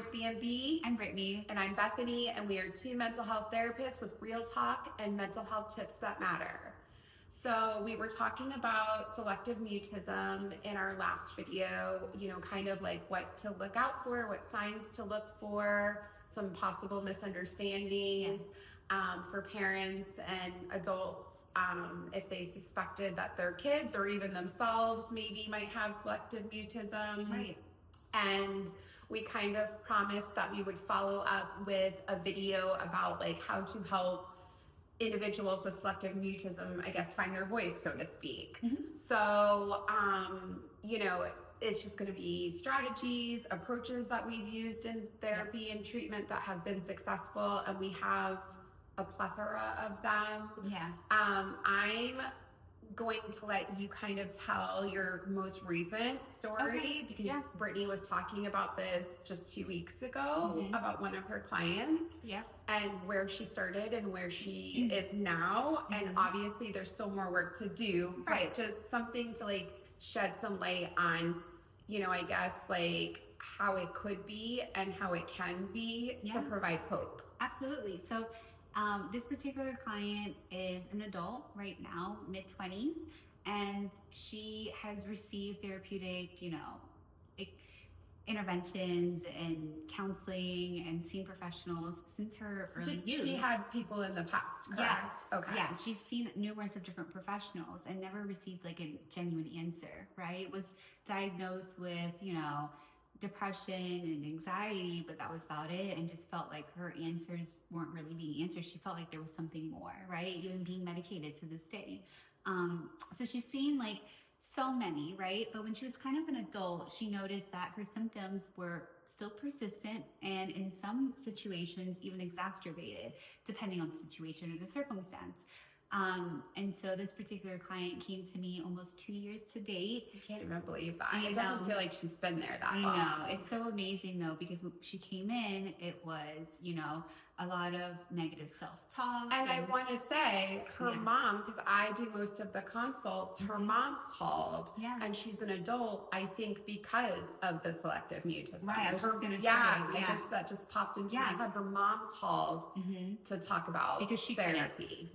with B&B. I'm Brittany. And I'm Bethany, and we are two mental health therapists with real talk and mental health tips that matter. So we were talking about selective mutism in our last video, kind of like what to look out for, what signs to look for, some possible misunderstandings for parents and adults if they suspected that their kids or even themselves maybe might have selective mutism. Right. And we kind of promised that we would follow up with a video about like how to help individuals with selective mutism, I guess, find their voice, so to speak. Mm-hmm. So, it's just going to be strategies, approaches that we've used in therapy and treatment that have been successful, and we have a plethora of them. Yeah. I'm going to let you kind of tell your most recent story because Brittany was talking about this just 2 weeks ago about one of her clients and where she started and where she is now. And obviously there's still more work to do, but just something to like shed some light on, I guess like how it could be and how it can be to provide hope. Absolutely. So this particular client is an adult right now, mid-20s, and she has received therapeutic, interventions and counseling and seen professionals since her early youth. She had people in the past, correct? Yes. Okay. Yeah, she's seen numerous of different professionals and never received like a genuine answer, right? Was diagnosed with, depression and anxiety, but that was about it, and just felt like her answers weren't really being answered. She felt like there was something more, right? Even being medicated to this day. So she's seen like so many, right? But when she was kind of an adult, she noticed that her symptoms were still persistent and in some situations even exacerbated, depending on the situation or the circumstance. And so this particular client came to me almost 2 years to date. I can't even believe that. It doesn't feel like she's been there that long. I know. It's so amazing though, because when she came in, it was, a lot of negative self-talk. And I want to say her mom, because I do most of the consults, her mom called and she's an adult, I think because of the selective mutism. Right, I was just going to say. That just popped into my head. Her mom called to talk about because she therapy.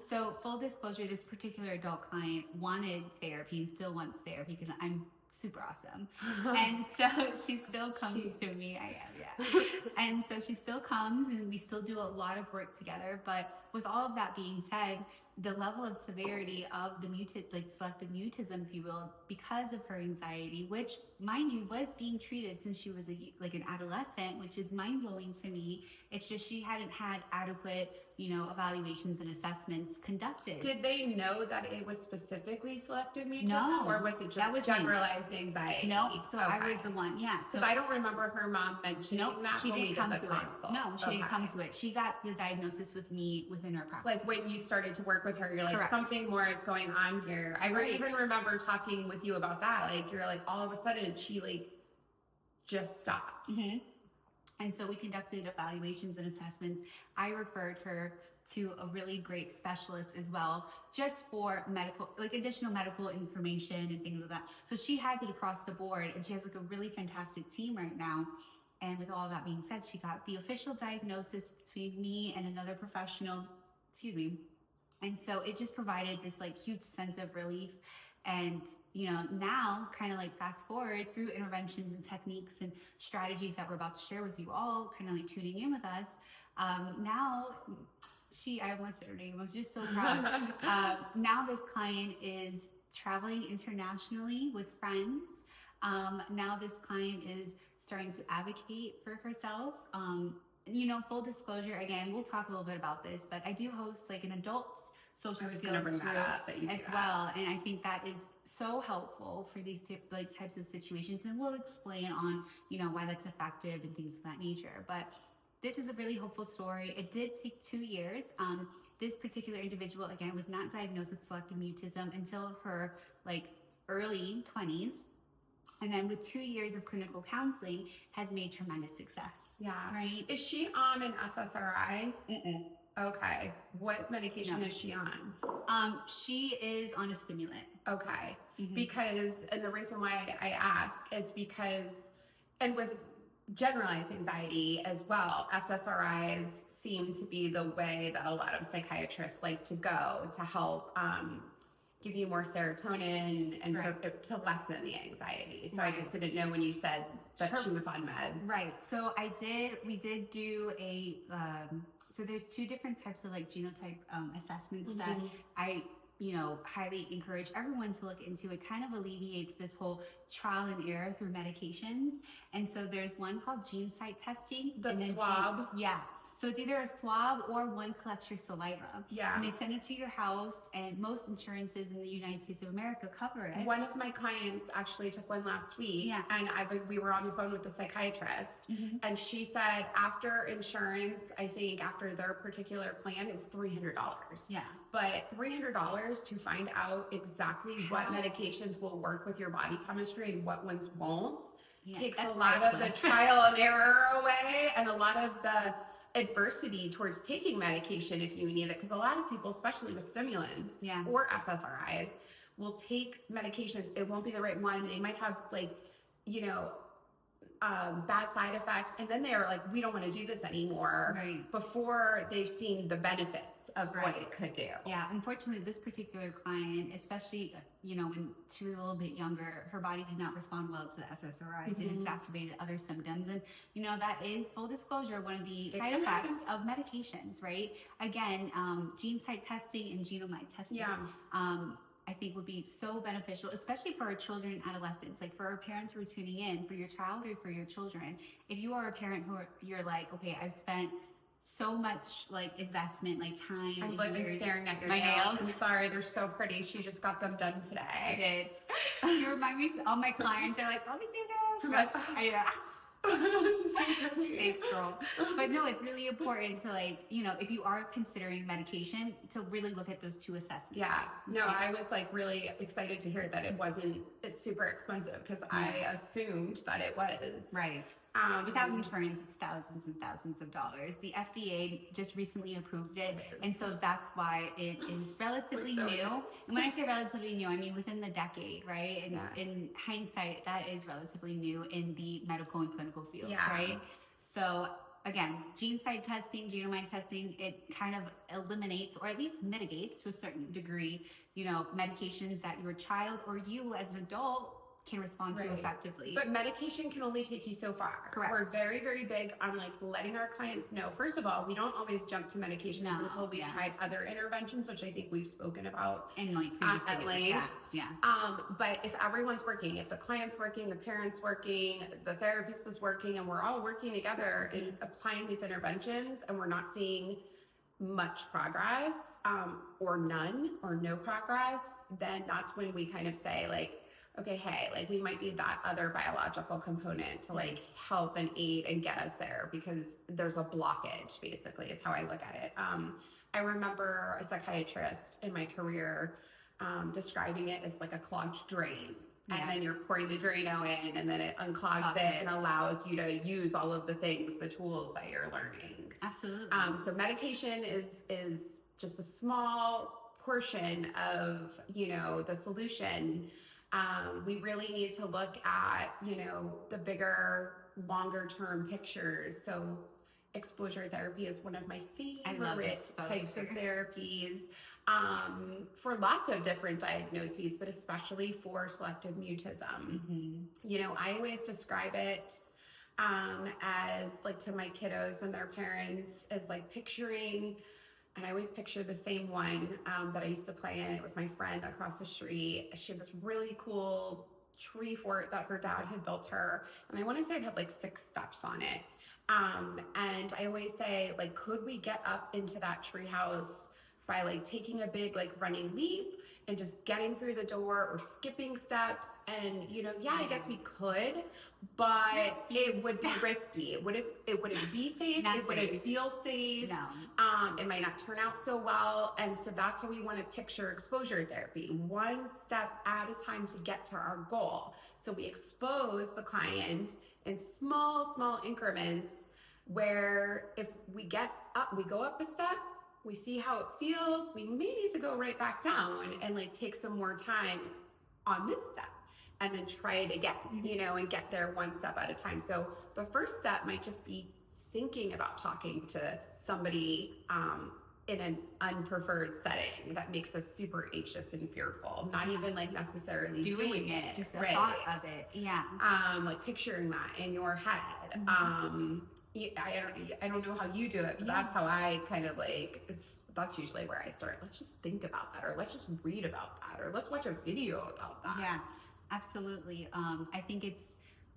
So full disclosure, this particular adult client wanted therapy and still wants therapy because I'm super awesome. And so she still comes to me. I am, And so she still comes and we still do a lot of work together. But with all of that being said, the level of severity of the selective mutism, if you will, because of her anxiety, which, mind you, was being treated since she was an adolescent, which is mind-blowing to me. It's just she hadn't had adequate, evaluations and assessments conducted. Did they know that it was specifically selective mutism? No. Or was it just generalized anxiety? No. So I was the one, Because I don't remember her mom mentioning that she when we didn't come did the to consult. it. No, she didn't come to it. She got the diagnosis with me within her practice. Like when you started to work with her, you're like, Correct. something more is going on here. I even remember talking with you about that. Like, you're like, all of a sudden, she like just stops. And so we conducted evaluations and assessments. I referred her to a really great specialist as well, just for additional medical information and things like that. So she has it across the board, and she has like a really fantastic team right now. And with all that being said, she got the official diagnosis between me and another professional, and so it just provided this like huge sense of relief. And, now kind of like fast forward through interventions and techniques and strategies that we're about to share with you all, kind of like tuning in with us. Now I almost said her name. I was just so proud. Now this client is traveling internationally with friends. Now this client is starting to advocate for herself. Full disclosure, again, we'll talk a little bit about this, but I do host like an adults social skills group as well. And I think that is so helpful for these types of situations. And we'll explain on, why that's effective and things of that nature. But this is a really hopeful story. It did take 2 years. This particular individual, again, was not diagnosed with selective mutism until her early 20s. And then with 2 years of clinical counseling has made tremendous success. Yeah. Right? Is she on an SSRI? Okay. What medication is she on? She is on a stimulant. Okay. Because, and the reason why I ask is because, and with generalized anxiety as well. SSRIs seem to be the way that a lot of psychiatrists like to go to help give you more serotonin and to lessen the anxiety. So I just didn't know when you said that she was on meds. Right. So we did do a, so there's 2 different types of like genotype assessments that I, highly encourage everyone to look into. It kind of alleviates this whole trial and error through medications. And so there's one called GeneSight testing. The swab? Yeah. So it's either a swab or one collects your saliva. Yeah. And they send it to your house, and most insurances in the United States of America cover it. One of my clients actually took one last week, and we were on the phone with the psychiatrist, and she said after insurance, I think after their particular plan, it was $300. Yeah. But $300 to find out exactly what medications will work with your body chemistry and what ones won't takes a lot of the trial and error away, and a lot of the adversity towards taking medication if you need it, because a lot of people, especially with stimulants or SSRIs, will take medications. It won't be the right one. They might have bad side effects, and then they're like, we don't want to do this anymore before they've seen the benefits of what it could do. Yeah, unfortunately, this particular client, especially, when she was a little bit younger, her body did not respond well to the SSRIs. It exacerbated other symptoms. And, that is, full disclosure, one of the side effects of medications, right? Again, GeneSight testing and Genomite testing. I think would be so beneficial, especially for our children and adolescents. Like for our parents who are tuning in, for your child or for your children. If you are a parent you're like, okay, I've spent so much like investment, like time. I'm literally staring at your nails. I'm sorry, they're so pretty. She just got them done today. I did. You remind me. All my clients are like, "Let me see your nails." Thanks, girl. But no, it's really important to if you are considering medication, to really look at those 2 assessments. Yeah. No, I was like really excited to hear that it's super expensive, because I assumed that it was. Right. Without insurance, it's thousands and thousands of dollars. The FDA just recently approved it, and so that's why it is relatively new. And when I say relatively new, I mean within the decade, right? And in hindsight, that is relatively new in the medical and clinical field, right? So again, GeneSight testing, Genomite testing, it kind of eliminates or at least mitigates to a certain degree, medications that your child or you as an adult can respond to effectively. But medication can only take you so far. Correct. We're very, very big on letting our clients know. First of all, we don't always jump to medications until we've tried other interventions, which I think we've spoken about at length. But if everyone's working, if the client's working, the parent's working, the therapist is working, and we're all working together in applying these interventions, and we're not seeing much progress, or none or no progress, then that's when we kind of say okay, hey, we might need that other biological component to help and aid and get us there, because there's a blockage, basically, is how I look at it. I remember a psychiatrist in my career describing it as like a clogged drain. And then you're pouring the Drano in, and then it unclogs it and allows you to use all of the things, the tools that you're learning. Absolutely. So medication is just a small portion of, the solution. We really need to look at, the bigger, longer term pictures. So exposure therapy is one of my favorite types of therapies, for lots of different diagnoses, but especially for selective mutism. I always describe it as to my kiddos and their parents as picturing. And I always picture the same one that I used to play in. It was my friend across the street. She had this really cool tree fort that her dad had built her. And I want to say it had 6 steps on it. And I always say, could we get up into that tree house by taking a big running leap and just getting through the door, or skipping steps? And I guess we could, but it would be risky. It wouldn't be safe. It wouldn't feel safe. No. It might not turn out so well. And so that's how we want to picture exposure therapy, one step at a time to get to our goal. So we expose the client in small increments, where if we go up a step, we see how it feels. We may need to go right back down and take some more time on this step. and then try it again, you know, and get there one step at a time. So the first step might just be thinking about talking to somebody in an unpreferred setting that makes us super anxious and fearful, not even like necessarily doing it, just the thought of it. Like picturing that in your head. I don't know how you do it, but that's how I kind of like, that's usually where I start. Let's just think about that, or let's just read about that, or let's watch a video about that. Yeah, absolutely. I think it's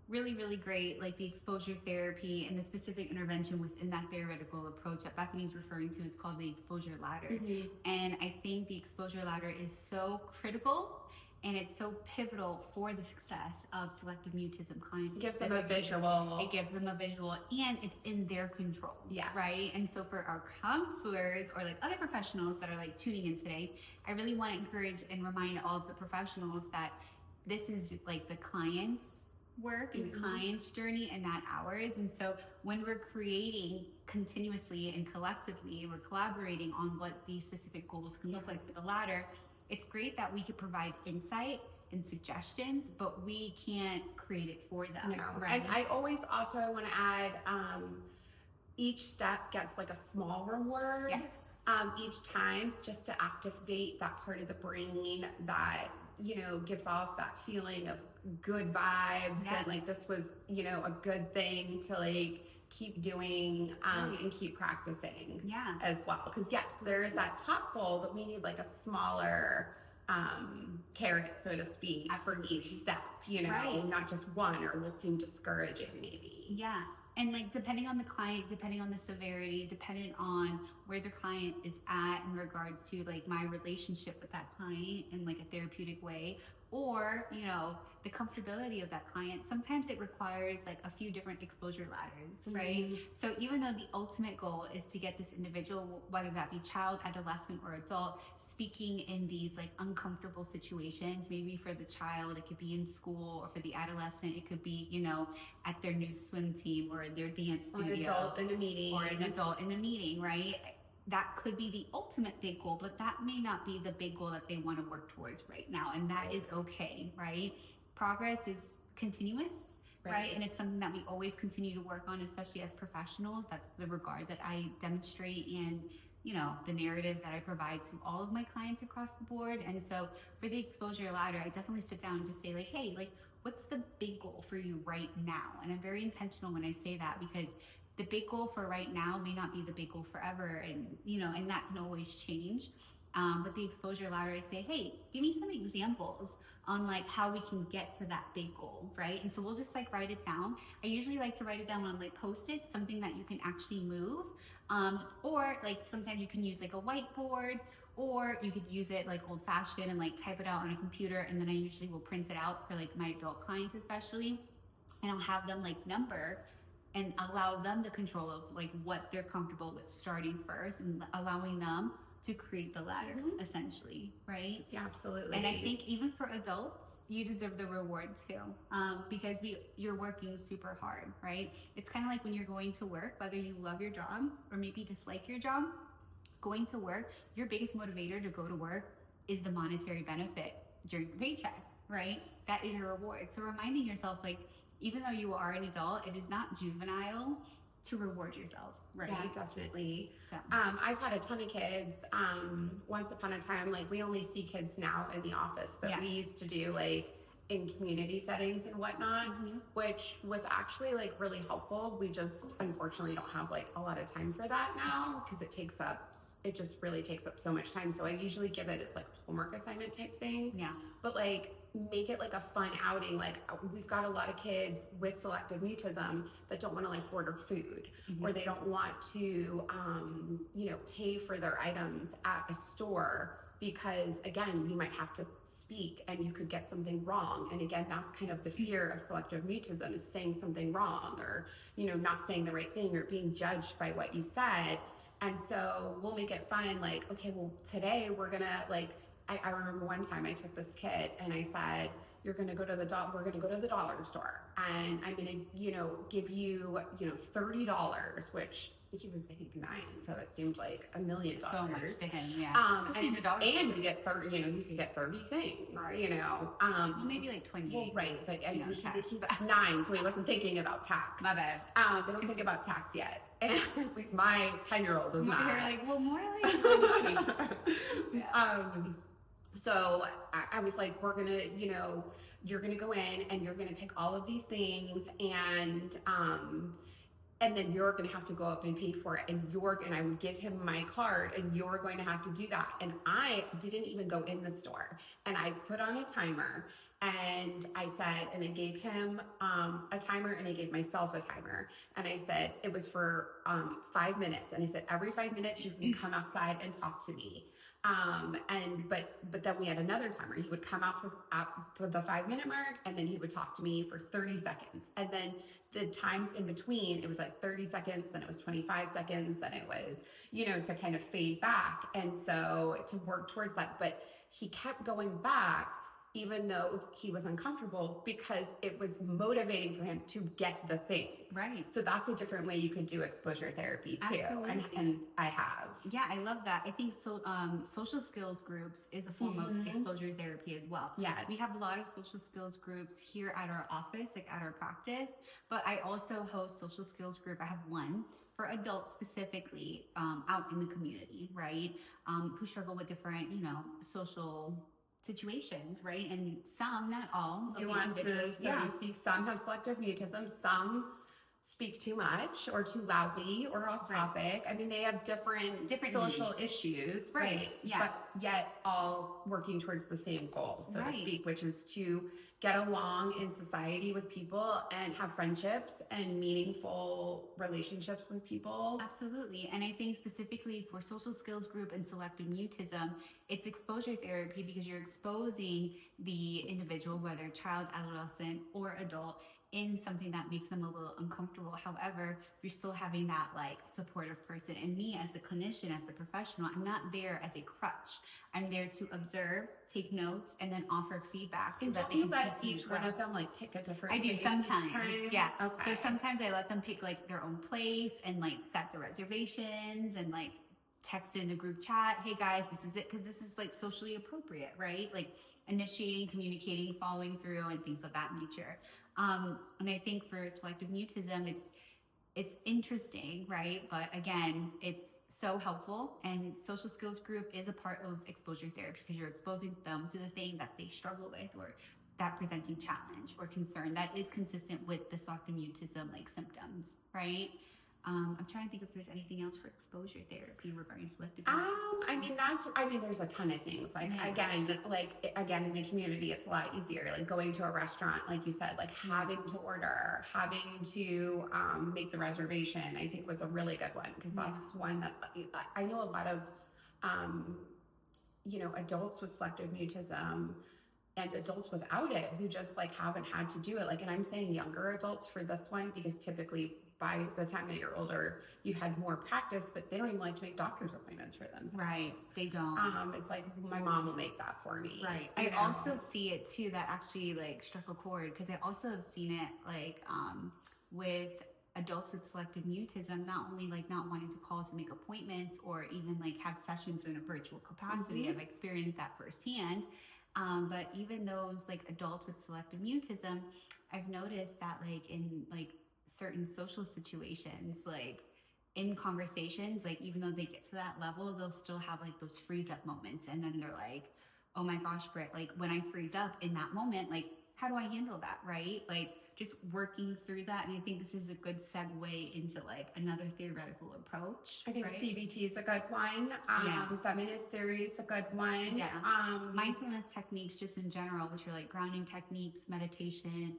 really, really great, like the exposure therapy and the specific intervention within that theoretical approach that Bethany's referring to is called the exposure ladder. And I think the exposure ladder is so critical and it's so pivotal for the success of selective mutism clients. It gives them a visual. It gives them a visual, and it's in their control. Yes. Right? And so for our counselors or like other professionals that are like tuning in today, I really want to encourage and remind all of the professionals that this is like the client's work and the client's journey and not ours. And so when we're creating continuously and collectively, we're collaborating on what these specific goals can look like for the ladder. It's great that we could provide insight and suggestions, but we can't create it for them. No. Right? And I always also want to add, each step gets like a small reward. Yes. Each time, just to activate that part of the brain that, you know, gives off that feeling of good vibes and like this was, you know, a good thing to like keep doing and keep practicing as well. Because yes, there is that top goal, but we need like a smaller carrot, so to speak, for each step, you know, not just one, or will seem discouraging maybe. Yeah. And like depending on the client, depending on the severity, depending on where the client is at in regards to like my relationship with that client in like a therapeutic way, or, you know, the comfortability of that client, sometimes it requires like a few different exposure ladders, right? So even though the ultimate goal is to get this individual, whether that be child, adolescent, or adult, speaking in these like uncomfortable situations, maybe for the child, it could be in school, or for the adolescent, it could be, you know, at their new swim team or their dance studio. Or an adult in a meeting. Or an adult in a meeting, right? That could be the ultimate big goal, but that may not be the big goal that they want to work towards right now. And that is okay, right? Progress is continuous, right? And it's something that we always continue to work on, especially as professionals. That's the regard that I demonstrate and, you know, the narrative that I provide to all of my clients across the board. And so for the exposure ladder, I definitely sit down and just say like, hey, like, what's the big goal for you right now? And I'm very intentional when I say that, because the big goal for right now may not be the big goal forever. And, you know, and that can always change. But the exposure ladder, I say, hey, give me some examples on like how we can get to that big goal, right? And so we'll just like write it down. I usually like to write it down on like Post-it, something that you can actually move. Or like sometimes you can use like a whiteboard, or you could use it like old fashioned and like type it out on a computer. And then I usually will print it out for like my adult clients especially. And I'll have them like number and allow them the control of like what they're comfortable with starting first, and allowing them to create the ladder essentially, right? Yeah, absolutely. And I think even for adults, you deserve the reward too, because you're working super hard, right? It's kind of like when you're going to work, whether you love your job or maybe dislike your job, going to work, your biggest motivator to go to work is the monetary benefit during your paycheck, right? That is your reward. So reminding yourself, like, even though you are an adult, it is not juvenile to reward yourself, right? Yeah, definitely. So. I've had a ton of kids. Once upon a time, like we only see kids now in the office, but we used to do like in community settings and whatnot, which was actually like really helpful. We just unfortunately don't have like a lot of time for that now, because it just really takes up so much time. So I usually give it as like a homework assignment type thing. Yeah. But like make it like a fun outing. Like we've got a lot of kids with selective mutism that don't want to like order food, or they don't want to, you know, pay for their items at a store, because again, we might have to speak and you could get something wrong. And again, that's kind of the fear of selective mutism, is saying something wrong, or, you know, not saying the right thing, or being judged by what you said. And so we'll make it fun. Like, okay, well today we're gonna like, I remember one time I took this kid and I said, we're gonna go to the dollar store, and I'm gonna, you know, give you, you know, $30, which he was I think 9, so that seemed like $1 million. So much to him, yeah. And you get 30, you could get 30 things, right. Well, maybe like 28. Well, right, but he's 9, so he wasn't thinking about tax. My bad. They don't think about tax yet, and at least my 10-year-old is not. You're like, well, more like. Yeah. So I was like, we're gonna, you're gonna go in and you're gonna pick all of these things, and then you're going to have to go up and pay for it. And I would give him my card and you're going to have to do that. And I didn't even go in the store, and I put on a timer, and I said, and I gave him a timer, and I gave myself a timer. And I said, it was for 5 minutes. And I said, every 5 minutes you can come outside and talk to me. But then we had another timer. He would come out for the 5-minute mark, and then he would talk to me for 30 seconds. And then the times in between, it was like 30 seconds, then it was 25 seconds, then it was, to kind of fade back. And so to work towards that, but he kept going back, even though he was uncomfortable, because it was motivating for him to get the thing. Right. So that's a different way you could do exposure therapy too. Absolutely. And I have. Yeah, I love that. I think so. Social skills groups is a form of exposure therapy as well. Yes. We have a lot of social skills groups here at our office, like at our practice, but I also host social skills group. I have one for adults specifically out in the community, right? Who struggle with different, social situations, right? And some, not all. Speak. Some have selective mutism. Some speak too much or too loudly or off topic. I mean, they have different social issues, right? Yeah. But yet all working towards the same goal, so to speak, which is to get along in society with people and have friendships and meaningful relationships with people. Absolutely. And I think specifically for social skills group and selective mutism, it's exposure therapy because you're exposing the individual, whether child, adolescent, or adult, in something that makes them a little uncomfortable. However, you're still having that supportive person. And me as the clinician, as the professional, I'm not there as a crutch. I'm there to observe, take notes, and then offer feedback so that they can let each one of them pick a different. I do sometimes. Yeah. Okay. So sometimes I let them pick their own place and set the reservations and text in a group chat. Hey guys, this is it, because this is socially appropriate, right? Initiating, communicating, following through, and things of that nature. And I think for selective mutism, it's interesting, right? But again, it's so helpful, and social skills group is a part of exposure therapy because you're exposing them to the thing that they struggle with or that presenting challenge or concern that is consistent with the selective mutism symptoms, right? I'm trying to think if there's anything else for exposure therapy regarding selective mutism. There's a ton of things. Again, in the community, it's a lot easier. Going to a restaurant, like you said, having to order, having to make the reservation, I think was a really good one, because that's one that I know a lot of, adults with selective mutism and adults without it who just haven't had to do it. And I'm saying younger adults for this one, because typically by the time that you're older, you've had more practice, but they don't even like to make doctor's appointments for them. Right. They don't. It's my mom will make that for me. Right. I also see it too, that actually struck a chord, because I also have seen it with adults with selective mutism, not only not wanting to call to make appointments or even have sessions in a virtual capacity. I've experienced that firsthand. But even those adults with selective mutism, I've noticed that in certain social situations, in conversations, even though they get to that level, they'll still have those freeze up moments. And then they're oh my gosh, Britt, when I freeze up in that moment, how do I handle that? Right? Just working through that. And I think this is a good segue into another theoretical approach. I think CBT is a good one. Feminist theory is a good one. Yeah. Mindfulness techniques just in general, which are grounding techniques, meditation,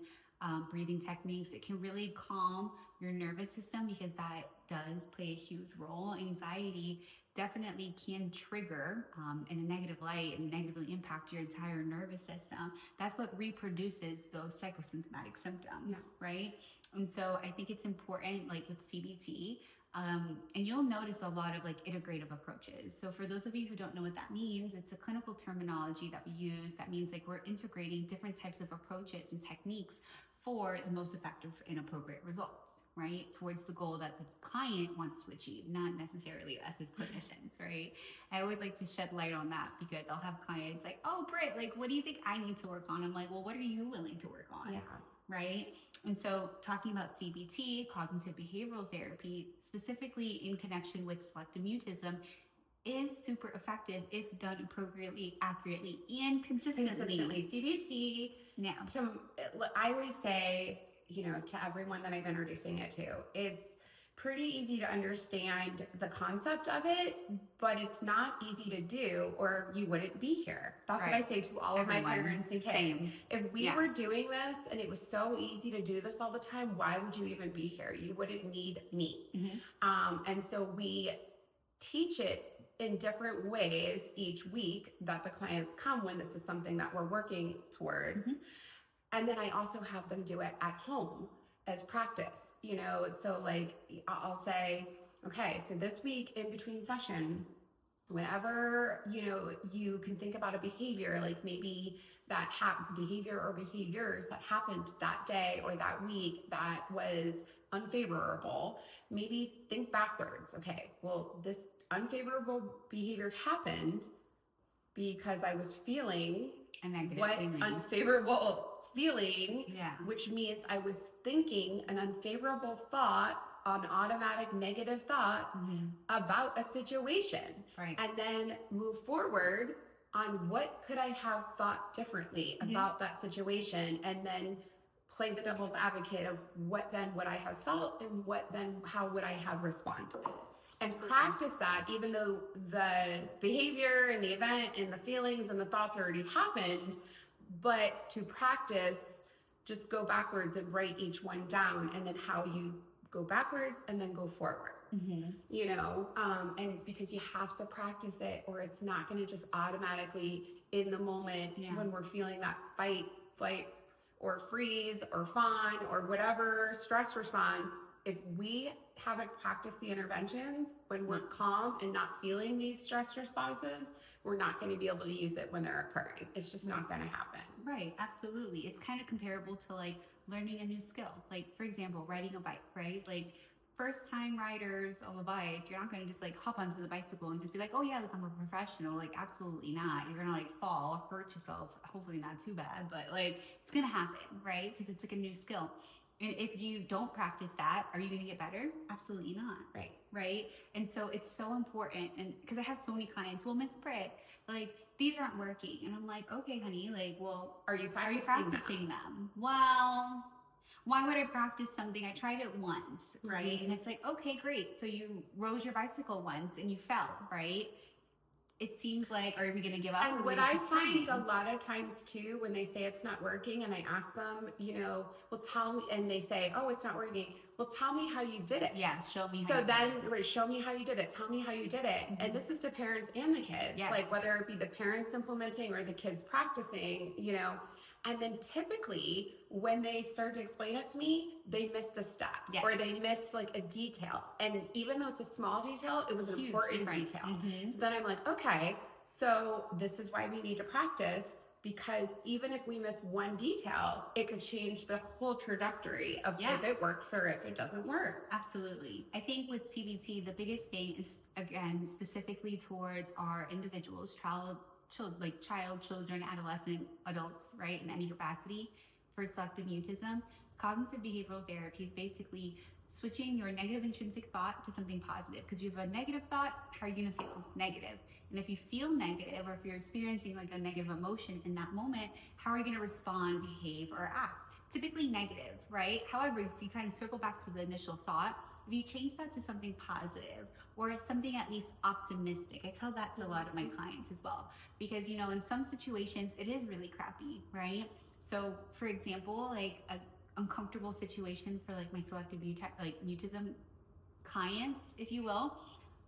breathing techniques. It can really calm your nervous system, because that does play a huge role. Anxiety definitely can trigger in a negative light and negatively impact your entire nervous system. That's what reproduces those psychosymptomatic symptoms, right? And so I think it's important, with CBT, and you'll notice a lot of integrative approaches. So for those of you who don't know what that means, it's a clinical terminology that we use that means we're integrating different types of approaches and techniques for the most effective and appropriate results, right? Towards the goal that the client wants to achieve, not necessarily us as clinicians, right? I always like to shed light on that because I'll have clients like, oh, Britt, like, what do you think I need to work on? I'm like, well, what are you willing to work on? Yeah. Right? And so talking about CBT, cognitive behavioral therapy, specifically in connection with selective mutism, is super effective if done appropriately, accurately, and consistently. CBT, Now, I always say, to everyone that I'm introducing it to, it's pretty easy to understand the concept of it, but it's not easy to do or you wouldn't be here. That's what I say to all of my parents and kids. Same. If we were doing this and it was so easy to do this all the time, why would you even be here? You wouldn't need me. And so we teach it in different ways each week that the clients come when this is something that we're working towards. And then I also have them do it at home as practice, so like I'll say, okay, so this week in between session, whenever, you can think about a behavior, like maybe that behavior or behaviors that happened that day or that week that was unfavorable, maybe think backwards. Okay, well, this unfavorable behavior happened because I was feeling a negative feeling. Unfavorable feeling, which means I was thinking an unfavorable thought, an automatic negative thought about a situation, and then move forward on what could I have thought differently about that situation, and then play the devil's advocate of what then would I have felt and how would I have responded. And practice that, even though the behavior and the event and the feelings and the thoughts already happened, but to practice, just go backwards and write each one down, and then how you go backwards and then go forward. And because you have to practice it, or it's not going to just automatically in the moment when we're feeling that fight, flight, or freeze, or fawn, or whatever stress response. If we haven't practiced the interventions when we're calm and not feeling these stress responses, we're not going to be able to use it when they're occurring. It's just not going to happen. Right, absolutely. It's kind of comparable to like learning a new skill. Like, for example, riding a bike, right? Like, first time riders on a bike, you're not going to just like hop onto the bicycle and just be like, oh yeah, look, I'm a professional. Like, absolutely not. You're going to like fall, hurt yourself. Hopefully not too bad, but like it's going to happen, right? Because it's like a new skill. And if you don't practice that, are you going to get better? Absolutely not. Right. And so it's so important. And because I have so many clients, well, Miss Britt, like these aren't working. And I'm like, okay, honey, like, well, are you practicing them? Well, why would I practice something? I tried it once, right? And it's like, okay, great. So you rode your bicycle once and you fell, right? It seems like, are we going to give up? And what I find a lot of times too, when they say it's not working and I ask them, well, tell me, and they say, oh, it's not working. Well, tell me how you did it. Yeah, show me. Show me how you did it. Tell me how you did it. And this is to parents and the kids, like whether it be the parents implementing or the kids practicing, and then typically when they start to explain it to me, they missed a step or they missed like a detail. And even though it's a small detail, it was an important detail. So then I'm like, okay, so this is why we need to practice, because even if we miss one detail, it could change the whole trajectory of if it works or if it doesn't work. Absolutely. I think with CBT, the biggest thing is, again, specifically towards our individuals, child, children, adolescent, adults, right, in any capacity, for selective mutism. Cognitive behavioral therapy is basically switching your negative intrinsic thought to something positive. Because you have a negative thought, how are you going to feel? Negative. And if you feel negative, or if you're experiencing like a negative emotion in that moment, how are you going to respond, behave, or act? Typically negative, right? However, if you kind of circle back to the initial thought, if you change that to something positive or something at least optimistic, I tell that to a lot of my clients as well. Because, in some situations, it is really crappy, right? So, for example, like an uncomfortable situation for like my selective mutism clients, if you will.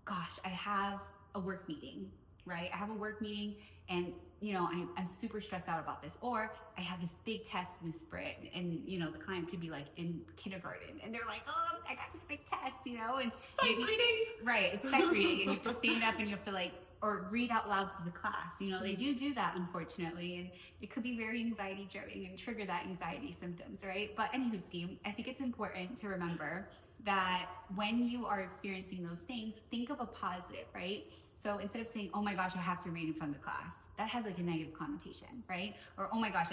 Gosh, I have a work meeting, right? I have a work meeting and, I'm super stressed out about this. Or I have this big test, Miss Britt, and, the client could be like in kindergarten and they're like, oh, I got this big test, and sight reading. Right, it's sight reading and you have to stand up and you have to like or read out loud to the class. You know, they do that, unfortunately, and it could be very anxiety driven and trigger that anxiety symptoms, right? But anywho, scheme, I think it's important to remember that when you are experiencing those things, think of a positive, right? So instead of saying, oh my gosh, I have to read in front of the class, that has like a negative connotation, right? Or, oh my gosh,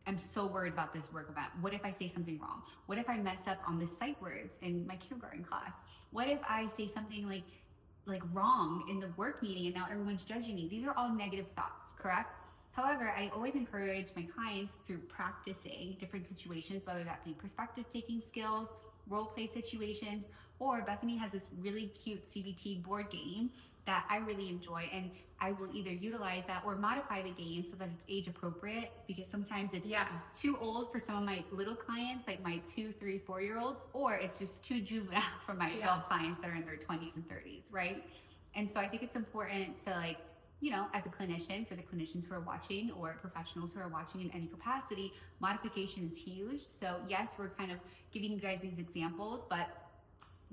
I'm so worried about this work event. What if I say something wrong? What if I mess up on the sight words in my kindergarten class? What if I say something like wrong in the work meeting and now everyone's judging me? These are all negative thoughts, correct? However, I always encourage my clients through practicing different situations, whether that be perspective taking skills, role play situations, or Bethany has this really cute CBT board game that I really enjoy, and I will either utilize that or modify the game so that it's age appropriate, because sometimes it's too old for some of my little clients, like my 2, 3, 4-year-olds, or it's just too juvenile for my adult clients that are in their 20s and 30s, right? And so I think it's important to, like, you know, as a clinician, for the clinicians who are watching or professionals who are watching in any capacity, modification is huge. So yes, we're kind of giving you guys these examples, but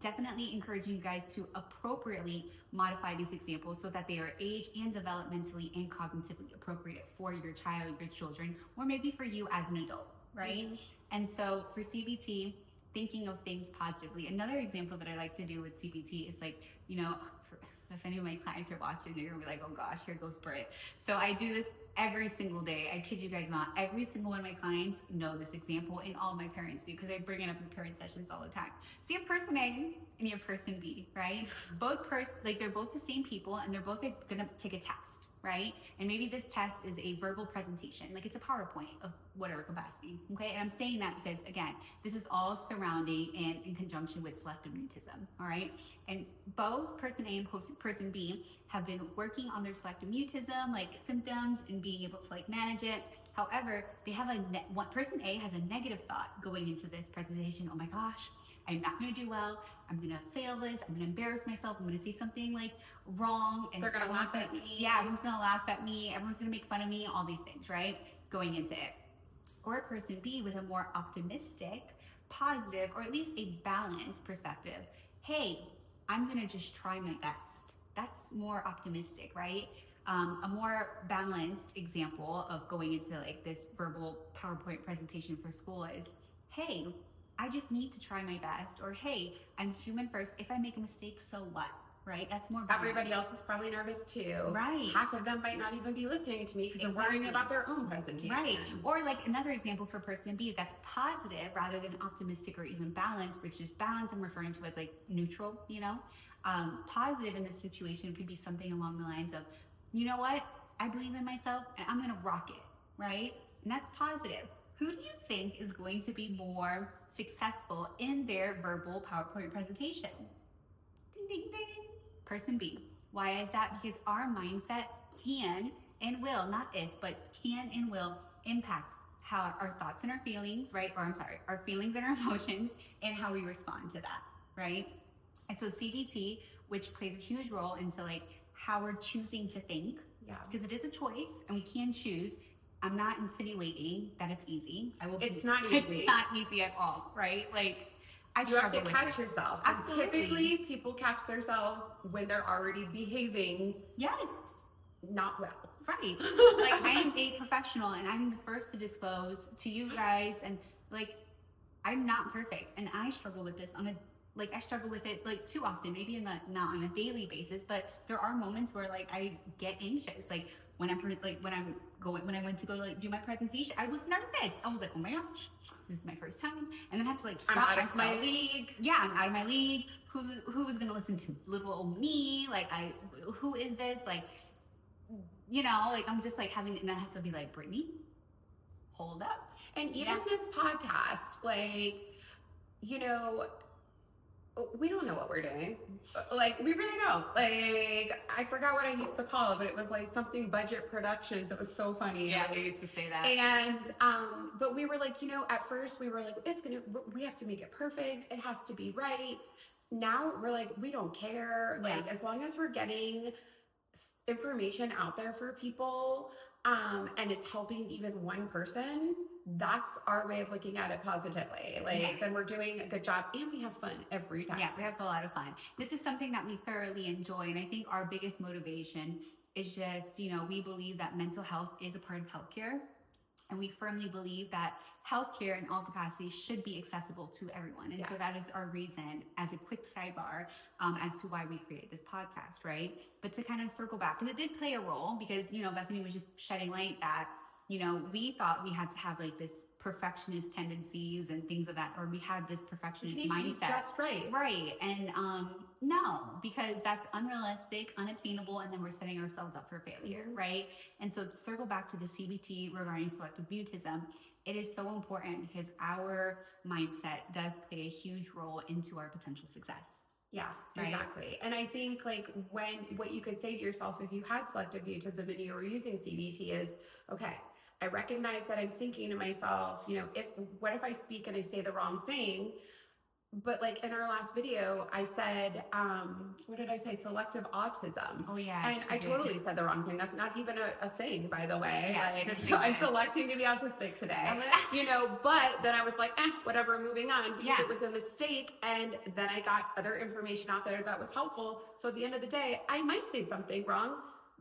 definitely encouraging you guys to appropriately modify these examples so that they are age and developmentally and cognitively appropriate for your child, your children, or maybe for you as an adult, right? And so for CBT, thinking of things positively. Another example that I like to do with CBT is, like, you know, if any of my clients are watching, they're gonna be like, oh gosh, here goes Britt. So I do this every single day. I kid you guys not. Every single one of my clients know this example, and all my parents do, because I bring it up in parent sessions all the time. So you have person A and you have person B, right? They're both the same people, and they're both gonna take a test, right? And maybe this test is a verbal presentation, like it's a PowerPoint of whatever capacity, okay? And I'm saying that because, again, this is all surrounding and in conjunction with selective mutism, all right? And both person A and person B have been working on their selective mutism, like symptoms, and being able to, like, manage it. However, they have person A has a negative thought going into this presentation. Oh my gosh, I'm not going to do well. I'm going to fail this. I'm going to embarrass myself. I'm going to say something like wrong. And they're going to laugh at me. Yeah, everyone's going to laugh at me. Everyone's going to make fun of me. All these things, right? Going into it. Or person B with a more optimistic, positive, or at least a balanced perspective. Hey, I'm going to just try my best. That's more optimistic, right? A more balanced example of going into, like, this verbal PowerPoint presentation for school is, hey, I just need to try my best, or hey, I'm human first. If I make a mistake, so what, right? That's more balanced. Everybody else is probably nervous too. Right. Half of them might not even be listening to me because they're worrying about their own presentation. Right. Or, like, another example for person B that's positive rather than optimistic or even balanced, which is balance I'm referring to as, like, neutral, you know? Positive in this situation could be something along the lines of, you know what? I believe in myself and I'm going to rock it, right? And that's positive. Who do you think is going to be more successful in their verbal PowerPoint presentation? Ding, ding, ding. Person B. Why is that? Because our mindset can and will, not if, but can and will impact how our thoughts and our feelings, right? Or I'm sorry, our feelings and our emotions, and how we respond to that, right? And so CBT, which plays a huge role into, like, how we're choosing to think, because it is a choice and we can choose. I'm not insinuating that it's easy. It's not easy. It's not easy at all, right? Like, you have to catch yourself. Absolutely. Typically, people catch themselves when they're already behaving not well. Right. Like, I am a professional and I'm the first to disclose to you guys, and, like, I'm not perfect, and I struggle with this I struggle with it, like, too often, maybe not on a daily basis, but there are moments where, like, I get anxious. Like, when I went to go, like, do my presentation, I was nervous. I was like, oh my gosh, this is my first time. And then I had to, like, stop I'm out myself. of my league. Yeah, I'm out of my league. Who is going to listen to little old me? Like, who is this? Like, you know, like, I'm just, like, and I had to be like, Brittany, hold up. And even this podcast, like, you know, we don't know what we're doing. Like, we really don't. Like, I forgot what I used to call it, but it was like something budget productions. It was so funny. Yeah, we used to say that. And, but we were like, you know, at first we were like, we have to make it perfect. It has to be right. Now we're like, we don't care. Like, as long as we're getting information out there for people, and it's helping even one person, that's our way of looking at it positively. Like, then we're doing a good job, and we have fun every time. Yeah, we have a lot of fun. This is something that we thoroughly enjoy, and I think our biggest motivation is just, we believe that mental health is a part of healthcare. And we firmly believe that healthcare in all capacities should be accessible to everyone. And so that is our reason, as a quick sidebar, as to why we created this podcast, right? But to kind of circle back, because it did play a role, because, Bethany was just shedding light that, we thought we had to have like this perfectionist tendencies and things of that, or we had this perfectionist mindset. Just right. Right. And no, because that's unrealistic, unattainable, and then we're setting ourselves up for failure, right? And so to circle back to the CBT regarding selective mutism, it is so important because our mindset does play a huge role into our potential success. Yeah, right? Exactly. And I think like what you could say to yourself if you had selective mutism and you were using CBT is, okay, I recognize that I'm thinking to myself, what if I speak and I say the wrong thing? But like in our last video, I said, what did I say? Selective autism. Oh yeah. And I totally said the wrong thing. That's not even a thing, by the way. Yeah, so I'm selecting to be autistic today, but then I was like, whatever, moving on, because it was a mistake. And then I got other information out there that was helpful. So at the end of the day, I might say something wrong,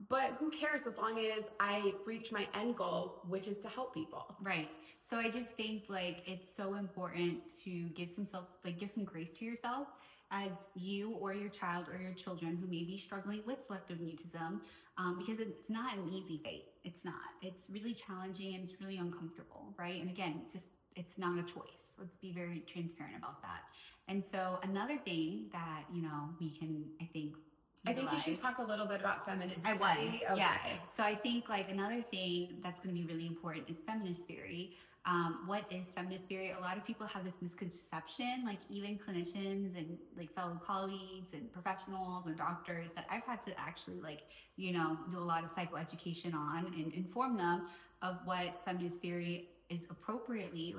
but who cares as long as I reach my end goal, which is to help people. Right. So I just think like it's so important to give some grace to yourself as you or your child or your children who may be struggling with selective mutism, because it's not an easy fate. It's not. It's really challenging and it's really uncomfortable, right? And again, it's not a choice. Let's be very transparent about that. And so another thing that, we can, I think you should talk a little bit about feminist theory. Okay. Yeah. So I think like another thing that's going to be really important is feminist theory. What is feminist theory? A lot of people have this misconception, like even clinicians and like fellow colleagues and professionals and doctors, that I've had to actually do a lot of psychoeducation on and inform them of what feminist theory is appropriately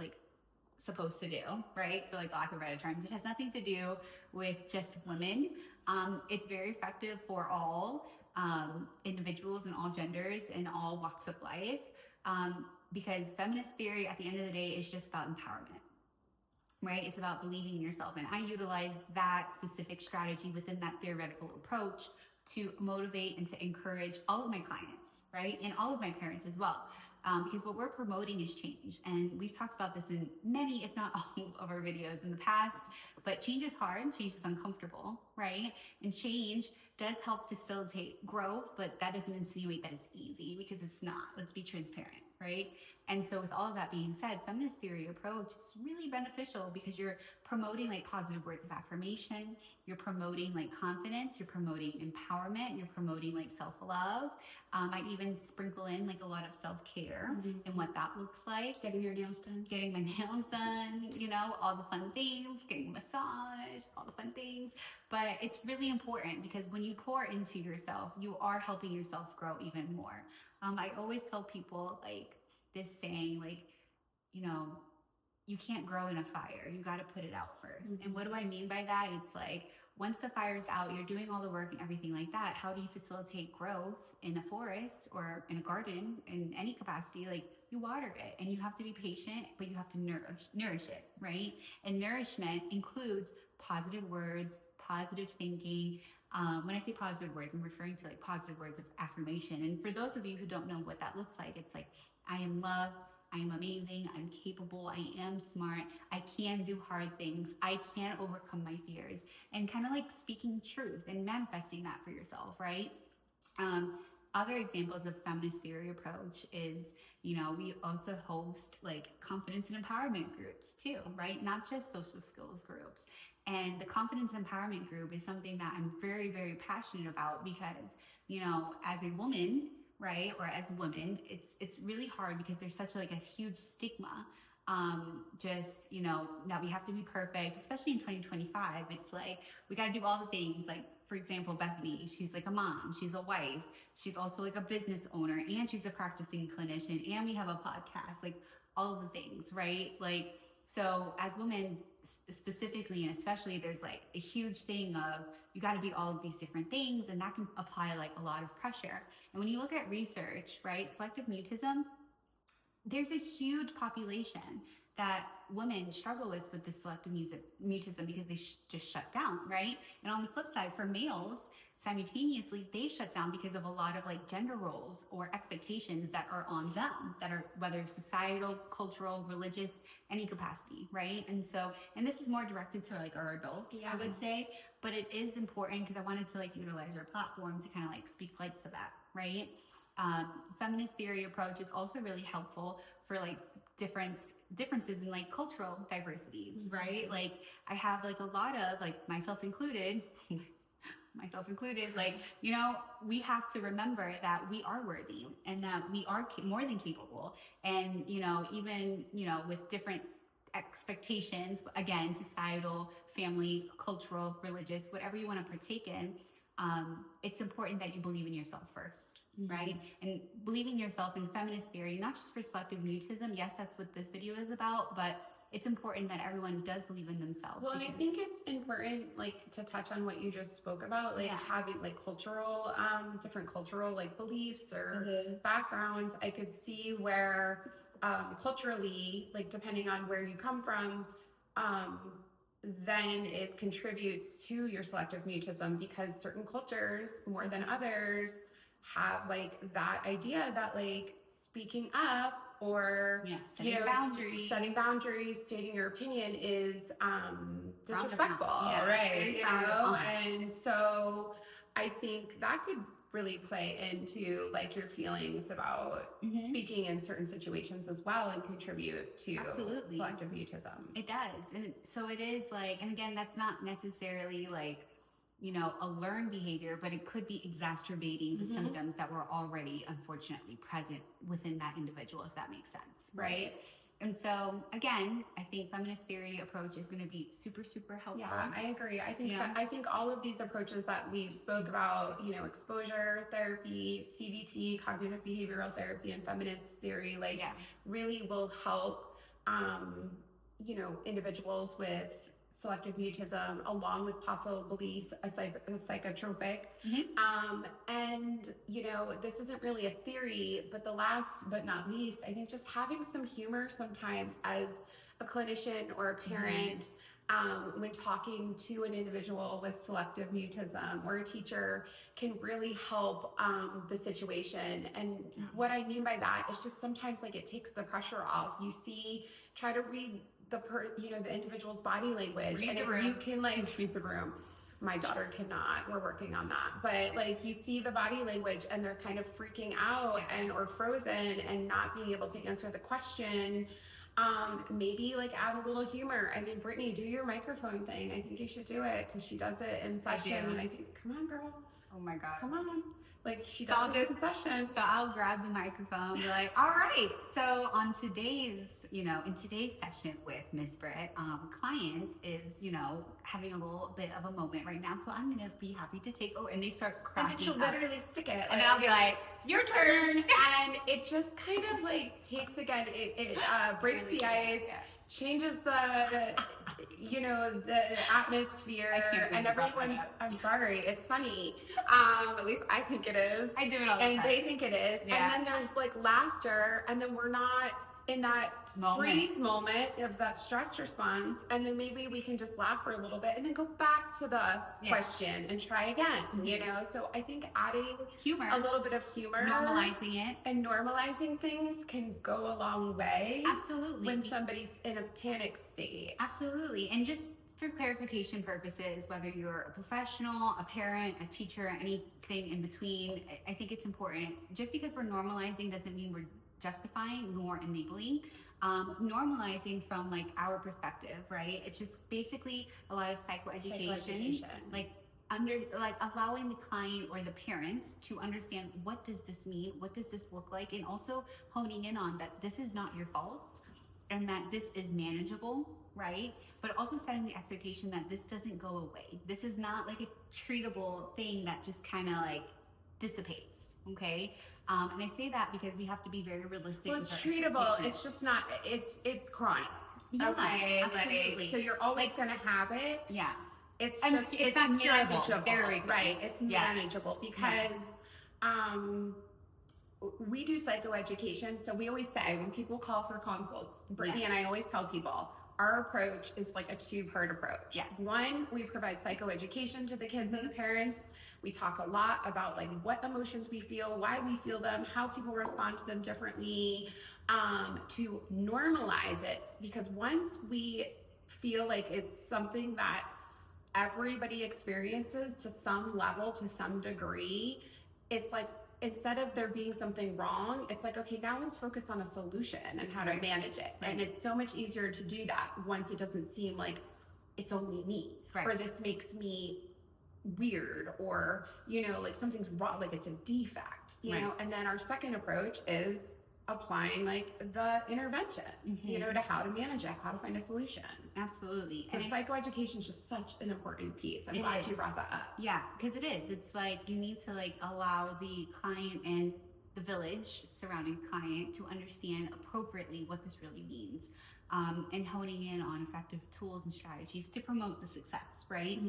supposed to do, right? For lack of better terms. It has nothing to do with just women. It's very effective for all individuals and all genders and all walks of life, because feminist theory at the end of the day is just about empowerment, right? It's about believing in yourself. And I utilize that specific strategy within that theoretical approach to motivate and to encourage all of my clients, right? And all of my parents as well. Because what we're promoting is change. And we've talked about this in many, if not all of our videos in the past, but change is hard, change is uncomfortable, right? And change does help facilitate growth, but that doesn't insinuate that it's easy, because it's not. Let's be transparent, right? And so with all of that being said, feminist theory approach is really beneficial because you're promoting positive words of affirmation, you're promoting confidence, you're promoting empowerment, you're promoting self-love. I even sprinkle in a lot of self-care and what that looks like. Getting your nails done. Getting my nails done, all the fun things, getting a massage, all the fun things. But it's really important because when you pour into yourself, you are helping yourself grow even more. I always tell people this saying, you can't grow in a fire. You got to put it out first. Mm-hmm. And what do I mean by that? It's once the fire's out, you're doing all the work and everything like that. How do you facilitate growth in a forest or in a garden in any capacity? You water it, and you have to be patient, but you have to nourish it, right? And nourishment includes positive words, positive thinking. When I say positive words, I'm referring to positive words of affirmation. And for those of you who don't know what that looks like, it's I am loved, I am amazing, I'm capable, I am smart, I can do hard things, I can overcome my fears, and kind of speaking truth and manifesting that for yourself, right? Other examples of feminist theory approach is, we also host confidence and empowerment groups too, right? Not just social skills groups. And the confidence empowerment group is something that I'm very, very passionate about because, as a woman, right, or as women, it's really hard because there's such a huge stigma, that we have to be perfect, especially in 2025. It's we got to do all the things. For example, Bethany, she's a mom, she's a wife, she's also a business owner, and she's a practicing clinician, and we have a podcast, all of the things, right? So as women specifically and especially, there's a huge thing of you got to be all of these different things, and that can apply a lot of pressure. And when you look at research, right, selective mutism, there's a huge population that women struggle with the selective mutism because they just shut down, right? And on the flip side, for males, simultaneously they shut down because of a lot of like gender roles or expectations that are on them, that are whether societal, cultural, religious, any capacity, right? And so, and this is more directed to like our adults, I would say, but it is important because I wanted to like utilize our platform to kind of like speak like to that, right? Feminist theory approach is also really helpful for like differences in like cultural diversities, right? Like I have like a lot of like myself included, like, you know, we have to remember that we are worthy and that we are more than capable. And, you know, even, you know, with different expectations, again, societal, family, cultural, religious, whatever you want to partake in, it's important that you believe in yourself first. Right? And believing yourself in feminist theory, not just for selective mutism. Yes, that's what this video is about, but it's important that everyone does believe in themselves. Well, and I think it's important, like, to touch on what you just spoke about, like having like cultural, different cultural like beliefs or backgrounds. I could see where culturally, like depending on where you come from, then contributes to your selective mutism, because certain cultures more than others have like that idea that like speaking up or setting boundaries, stating your opinion is disrespectful, right? You know, and so I think that could really play into like your feelings about speaking in certain situations as well, and contribute to selective mutism. It does, and so it is like, and again, that's not necessarily like, you know, a learned behavior, but it could be exacerbating the symptoms that were already unfortunately present within that individual, if that makes sense, right? And so again, I think feminist theory approach is going to be super, super helpful. Yeah, I agree. I think I think all of these approaches that we've spoke about, you know, exposure therapy, CBT, cognitive behavioral therapy, and feminist theory, like really will help, you know, individuals with selective mutism, along with possibly a psychotropic. And, you know, this isn't really a theory, but the last but not least, I think just having some humor sometimes as a clinician or a parent, when talking to an individual with selective mutism or a teacher, can really help the situation. And what I mean by that is just sometimes like it takes the pressure off. You try to read the individual's body language, and if you can like read the room. My daughter cannot, we're working on that, but like you see the body language and they're kind of freaking out or frozen and not being able to answer the question. Maybe like add a little humor. I mean, Brittany, do your microphone thing. I think you should do it, because she does it in session, and I think, come on, girl. Oh my God. Come on. Like she does this in session. So I'll grab the microphone and be like, all right. So on today's, you know, in today's session with Miss Britt, client is, you know, having a little bit of a moment right now. So I'm going to be happy to take over. And they start cracking And then she'll literally stick it. And then I'll be like, your turn. And it just kind of like takes, again, it breaks the ice, changes the, you know, the atmosphere, and everyone's, I'm sorry, it's funny. At least I think it is. I do it all the time. And they think it is. And then there's like laughter, and then we're not in that freeze moment of that stress response, and then maybe we can just laugh for a little bit and then go back to the question and try again, you know? So I think adding humor, a little bit of humor, normalizing it, and normalizing things can go a long way. Absolutely. When somebody's in a panic state. Absolutely. And just for clarification purposes, whether you're a professional, a parent, a teacher, anything in between, I think it's important. Just because we're normalizing doesn't mean we're justifying nor enabling. Normalizing from like our perspective, right? It's just basically a lot of psychoeducation. Like allowing the client or the parents to understand, what does this mean? What does this look like? And also honing in on that this is not your fault and that this is manageable, right? But also setting the expectation that this doesn't go away. This is not like a treatable thing that just kind of like dissipates, okay? And I say that because we have to be very realistic. Well, it's treatable. It's just not, it's chronic. Yeah, okay. Absolutely. So you're always going to have it. Yeah. It's just, it's not manageable. Very right. It's manageable because, we do psychoeducation. So we always say when people call for consults, Brittany and I always tell people, our approach is like a two-part approach. Yeah. One, we provide psychoeducation to the kids and the parents. We talk a lot about like what emotions we feel, why we feel them, how people respond to them differently, to normalize it. Because once we feel like it's something that everybody experiences to some level, to some degree, it's like, instead of there being something wrong, it's like, okay, now let's focus on a solution and how to manage it. And it's so much easier to do that once it doesn't seem like it's only me, or this makes me weird, or, you know, like something's wrong, like it's a defect, you know. And then our second approach is applying like the intervention, you know, to how to manage it, how to find a solution. Absolutely. So psychoeducation is just such an important piece. I'm glad you brought that up. Yeah, because it is. It's like you need to like allow the client and the village surrounding the client to understand appropriately what this really means, and honing in on effective tools and strategies to promote the success, right?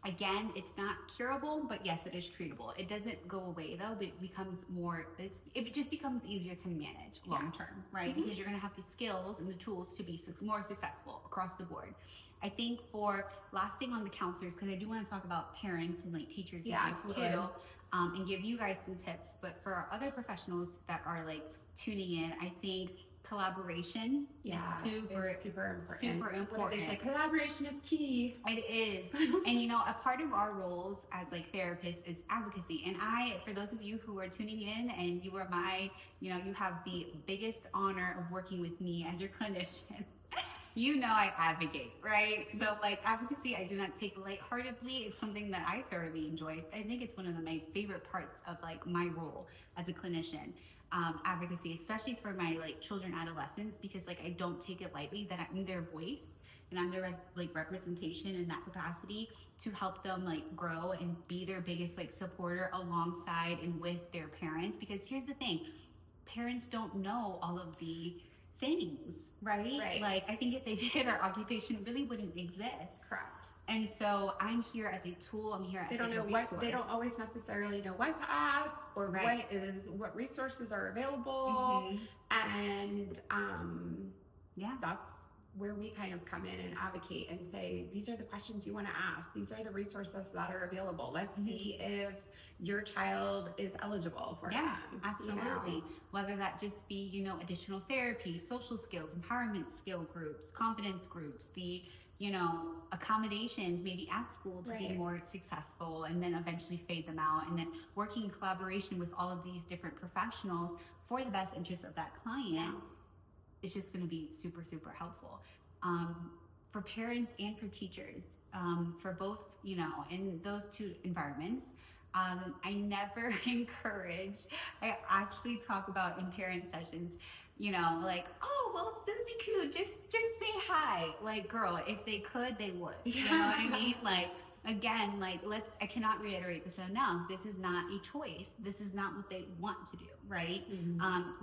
Again, it's not curable, but yes, it is treatable. It doesn't go away though, but it becomes more, it just becomes easier to manage long term, right? Because you're going to have the skills and the tools to be more successful across the board. I think for last thing on the counselors, because I do want to talk about parents and like teachers and things too, and give you guys some tips. But for our other professionals that are like tuning in, I think collaboration is super important. It's like collaboration is key. It is. And you know, a part of our roles as like therapists is advocacy. And for those of you who are tuning in and you are you have the biggest honor of working with me as your clinician. You know I advocate, right? So like advocacy, I do not take lightheartedly. It's something that I thoroughly enjoy. I think it's one of my favorite parts of like my role as a clinician. Advocacy, especially for my like children, adolescents, because like I don't take it lightly that I'm their voice and I'm their like representation in that capacity to help them like grow and be their biggest like supporter alongside and with their parents. Because here's the thing, parents don't know all of the things, right? Like I think if they did, our occupation really wouldn't exist. Correct. And so I'm here as a tool. I'm here as a resource. They don't always necessarily know what to ask or what resources are available. And that's where we kind of come in and advocate and say, these are the questions you want to ask. These are the resources that are available. Let's see if your child is eligible for them. Absolutely. You know? Whether that just be, you know, additional therapy, social skills, empowerment skill groups, confidence groups, the, you know, accommodations maybe at school to be more successful, and then eventually fade them out, and then working in collaboration with all of these different professionals for the best interest of that client. It's just going to be super, super helpful for parents and for teachers, for both, you know, in those two environments. I never encourage, I actually talk about in parent sessions, you know, like, oh, well, Susie could just say hi. Like, girl, if they could, they would. You know what I mean? Like, again, like, I cannot reiterate this enough. This is not a choice. This is not what they want to do, right?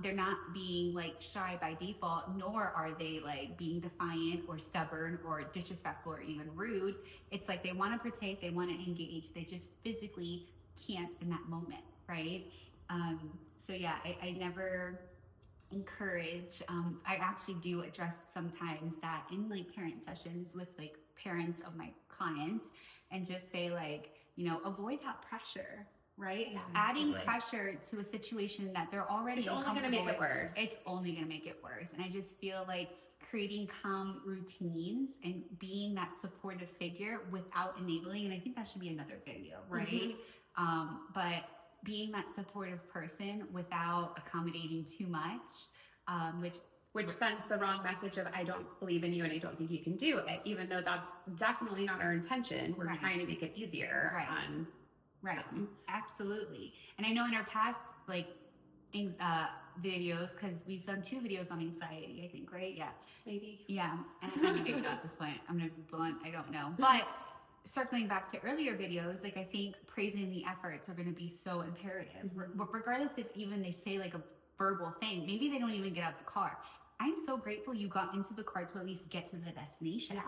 They're not being like shy by default, nor are they like being defiant or stubborn or disrespectful or even rude. It's like they want to partake, they want to engage, they just physically can't in that moment, right? So yeah, I never encourage, I actually do address sometimes that in like parent sessions with like parents of my clients, and just say like, you know, avoid that pressure, right? Adding pressure to a situation that they're already it's only going to make it worse. It's only going to make it worse. And I just feel like creating calm routines and being that supportive figure without enabling, and I think that should be another video, right? But being that supportive person without accommodating too much, which sends the wrong message of, I don't believe in you and I don't think you can do it, even though that's definitely not our intention. We're trying to make it easier. Absolutely. And I know in our past like videos, because we've done 2 videos on anxiety, I think, right? Yeah. Maybe. Yeah. And maybe not at this point. I'm going to be blunt. I don't know. But circling back to earlier videos, like I think praising the efforts are going to be so imperative. Regardless if even they say like a verbal thing, maybe they don't even get out the car. I'm so grateful you got into the car to at least get to the destination.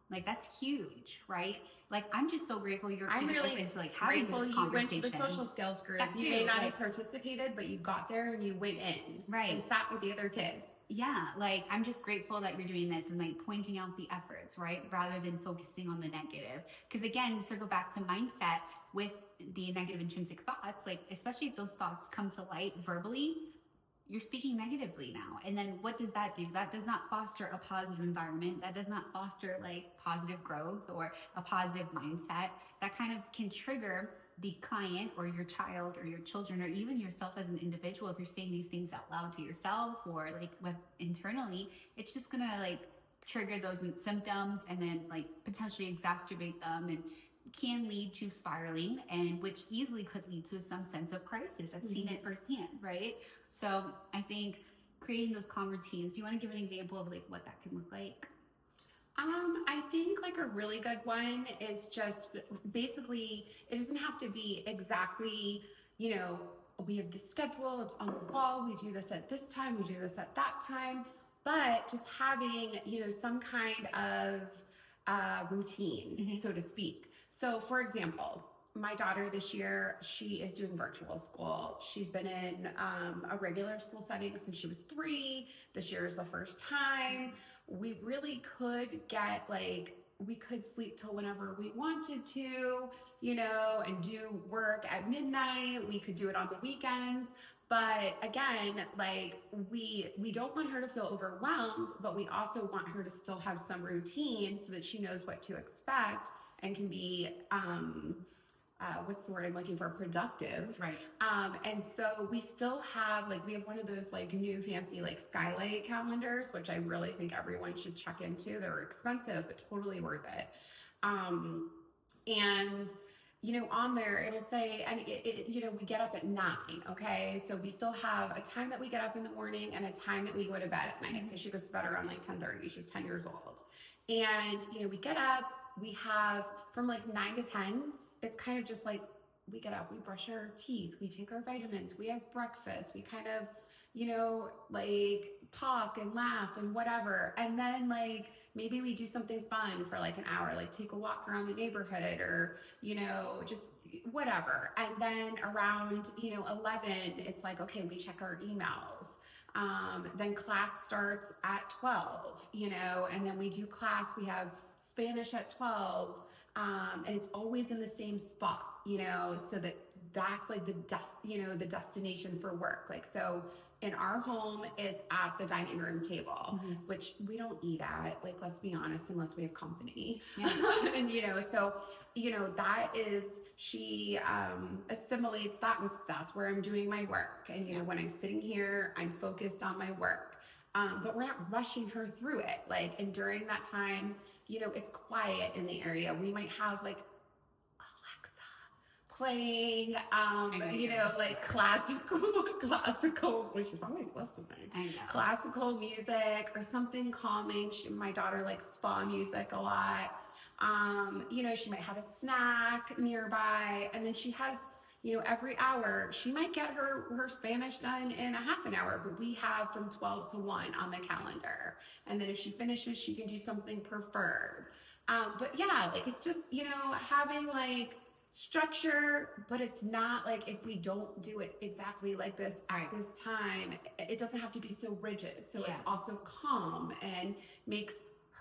Like that's huge, right? Like I'm just so grateful I'm really open to like having this conversation. You went to the social skills group. You may not have participated, but you got there and you went in, and sat with the other kids. Yeah, like I'm just grateful that you're doing this and like pointing out the efforts, right? Rather than focusing on the negative. Because again, circle back to mindset, with the negative intrinsic thoughts, like especially if those thoughts come to light verbally, you're speaking negatively now. And then what does that do? That does not foster a positive environment. That does not foster like positive growth or a positive mindset. That kind of can trigger the client or your child or your children or even yourself as an individual. If you're saying these things out loud to yourself or like internally, it's just gonna like trigger those symptoms and then like potentially exacerbate them and can lead to spiraling, and which easily could lead to some sense of crisis. I've seen it firsthand, right? So I think creating those calm routines. Do you want to give an example of like what that can look like? I think like a really good one is just basically, it doesn't have to be exactly, you know, we have the schedule, it's on the wall, we do this at this time, we do this at that time, but just having, you know, some kind of routine, so to speak. So for example, my daughter this year, she is doing virtual school. She's been in a regular school setting since she was 3. This year is the first time. We really could get like, we could sleep till whenever we wanted to, you know, and do work at midnight. We could do it on the weekends. But again, like we don't want her to feel overwhelmed, but we also want her to still have some routine so that she knows what to expect and can be, what's the word I'm looking for? Productive. Right. And so we still have, like, we have one of those like new fancy like skylight calendars, which I really think everyone should check into. They're expensive, but totally worth it. And you know, on there, it'll say, and you know, we get up at 9, okay? So we still have a time that we get up in the morning and a time that we go to bed at night. So she goes to bed around like 10:30. She's 10 years old. And, you know, we get up, we have from like 9 to 10, it's kind of just like, we get up, we brush our teeth, we take our vitamins, we have breakfast, we kind of, you know, like talk and laugh and whatever. And then like, maybe we do something fun for like an hour, like take a walk around the neighborhood or, you know, just whatever. And then around, you know, 11, it's like, okay, we check our emails. Then class starts at 12, you know, and then we do class, we have Spanish at 12. And it's always in the same spot, you know, so that's like the destination for work. Like, so in our home, it's at the dining room table, which we don't eat at, like, let's be honest, unless we have company. Yeah. And, you know, so, you know, that is, she assimilates that with, that's where I'm doing my work. And, you know, when I'm sitting here, I'm focused on my work. But we're not rushing her through it. Like, and during that time, you know, it's quiet in the area. We might have like Alexa playing, you know, like classical, which is always listening, classical music or something calming. My daughter likes spa music a lot. You know, she might have a snack nearby, and then she has, you know, every hour, she might get her Spanish done in a half an hour, but we have from 12 to 1 on the calendar. And then if she finishes, she can do something preferred. But yeah, like, it's just, you know, having like structure, but it's not like, if we don't do it exactly like this at this time, it doesn't have to be so rigid. So it's also calm and makes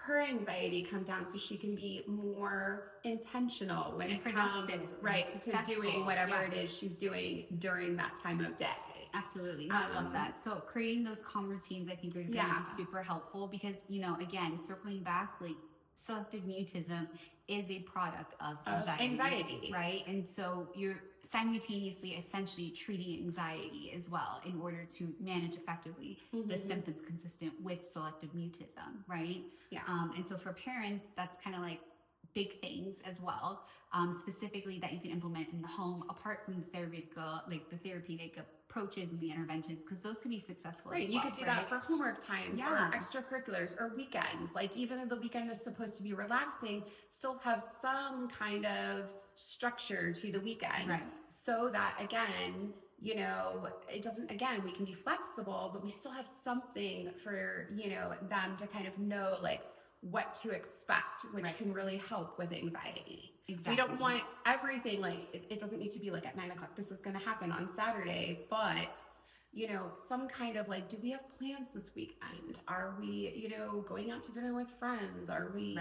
her anxiety come down so she can be more intentional when it comes to doing whatever it is she's doing during that time of day. Absolutely. I love that. So creating those calm routines, I think, are going to be super helpful because, you know, again, circling back, like, selective mutism is a product of anxiety, right? And so you're simultaneously essentially treating anxiety as well in order to manage effectively the symptoms consistent with selective mutism, right? Yeah. And so for parents, that's kind of like big things as well, specifically that you can implement in the home apart from the therapeutic approaches and the interventions, because those can be successful as well. You could do that for homework times or extracurriculars or weekends. Like, even though the weekend is supposed to be relaxing, still have some kind of structure to the weekend, so that, again, you know, it doesn't, again, we can be flexible, but we still have something for, you know, them to kind of know like what to expect, which can really help with anxiety. Exactly. We don't want everything, like, it doesn't need to be like at 9 o'clock, this is going to happen on Saturday, but, you know, some kind of like, do we have plans this weekend? Are we, you know, going out to dinner with friends? Are we,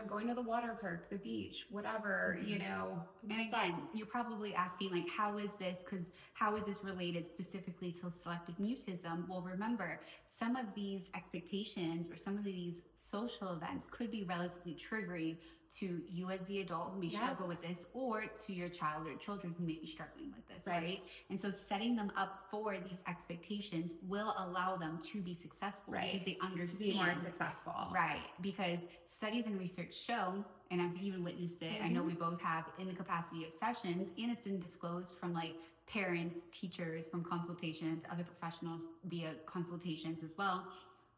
going to the water park, the beach, whatever, And again, you're probably asking, like, how is this related specifically to selective mutism? Well, remember, some of these expectations or some of these social events could be relatively triggering to you as the adult who may struggle with this, or to your child or children who may be struggling with this, right? And so setting them up for these expectations will allow them to be successful because they understand. Be more successful. Right. Because studies and research show, and I've even witnessed it, I know we both have in the capacity of sessions, and it's been disclosed from like parents, teachers, from consultations, other professionals via consultations as well.